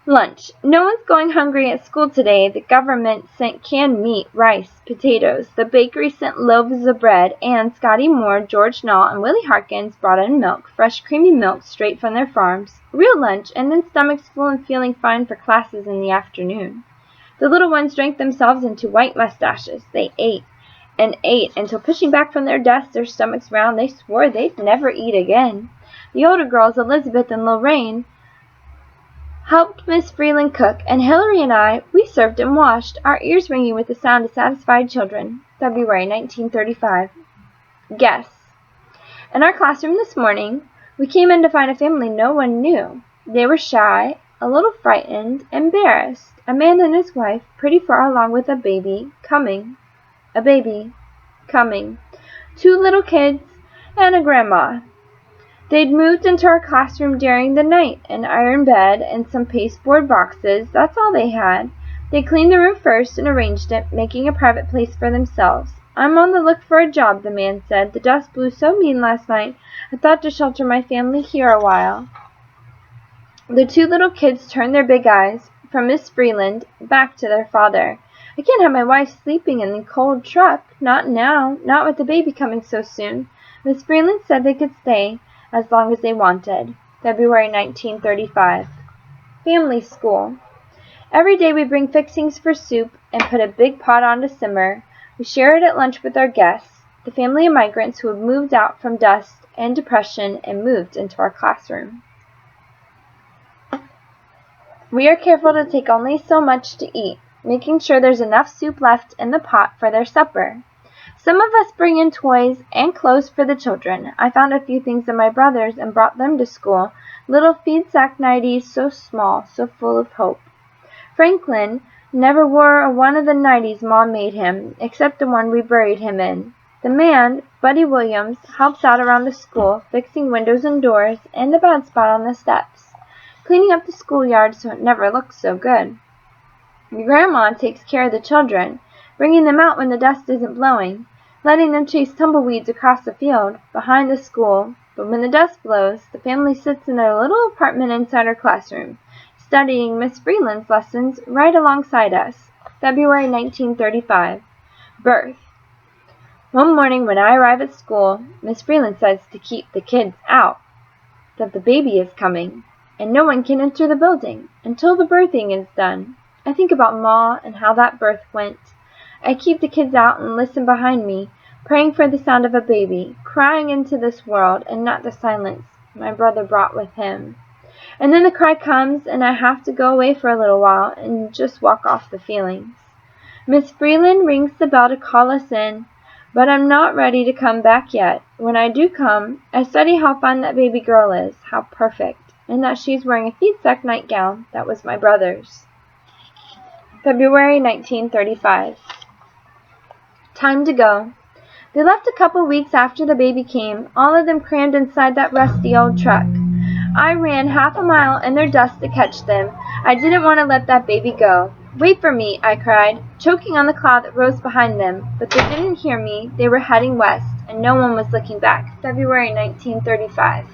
Lunch. No one's going hungry at school today. The government sent canned meat, rice, potatoes. The bakery sent loaves of bread, and Scotty Moore, George Knoll, and Willie Harkins brought in milk, fresh creamy milk straight from their farms. Real lunch, and then stomachs full and feeling fine for classes in the afternoon. The little ones drank themselves into white mustaches. They ate and ate until, pushing back from their desks, their stomachs round, they swore they'd never eat again. The older girls, Elizabeth and Lorraine, helped Miss Freeland cook, and Hilary and I, we served and washed, our ears ringing with the sound of satisfied children. February 1935. Guess. In our classroom this morning, we came in to find a family no one knew. They were shy, a little frightened, embarrassed. A man and his wife, pretty far along with a baby, coming. A baby, coming. 2 little kids, and a grandma. They'd moved into our classroom during the night, an iron bed and some pasteboard boxes. That's all they had. They cleaned the room first and arranged it, making a private place for themselves. I'm on the look for a job, the man said. The dust blew so mean last night, I thought to shelter my family here a while. The 2 little kids turned their big eyes from Miss Freeland back to their father. I can't have my wife sleeping in the cold truck. Not now, not with the baby coming so soon. Miss Freeland said they could stay as long as they wanted. February 1935. Family school. Every day we bring fixings for soup and put a big pot on to simmer. We share it at lunch with our guests, the family of migrants who have moved out from dust and depression and moved into our classroom. We are careful to take only so much to eat, making sure there's enough soup left in the pot for their supper. Some of us bring in toys and clothes for the children. I found a few things in my brother's and brought them to school. Little feed sack nighties, so small, so full of hope. Franklin never wore one of the nighties Mom made him, except the one we buried him in. The man, Buddy Williams, helps out around the school, fixing windows and doors and the bad spot on the steps, cleaning up the schoolyard so it never looks so good. Grandma takes care of the children, bringing them out when the dust isn't blowing, letting them chase tumbleweeds across the field behind the school. But when the dust blows, the family sits in their little apartment inside our classroom, studying Miss Freeland's lessons right alongside us. February 1935. Birth. One morning when I arrive at school, Miss Freeland says to keep the kids out, that the baby is coming, and no one can enter the building until the birthing is done. I think about Ma and how that birth went. I keep the kids out and listen behind me, praying for the sound of a baby, crying into this world and not the silence my brother brought with him. And then the cry comes, and I have to go away for a little while and just walk off the feelings. Miss Freeland rings the bell to call us in, but I'm not ready to come back yet. When I do come, I study how fine that baby girl is, how perfect, and that she's wearing a feed sack nightgown that was my brother's. February 1935. Time to go. They left a couple weeks after the baby came, all of them crammed inside that rusty old truck. I ran half a mile in their dust to catch them. I didn't want to let that baby go. Wait for me, I cried, choking on the cloud that rose behind them, but they didn't hear me. They were heading west, and no one was looking back. February 1935.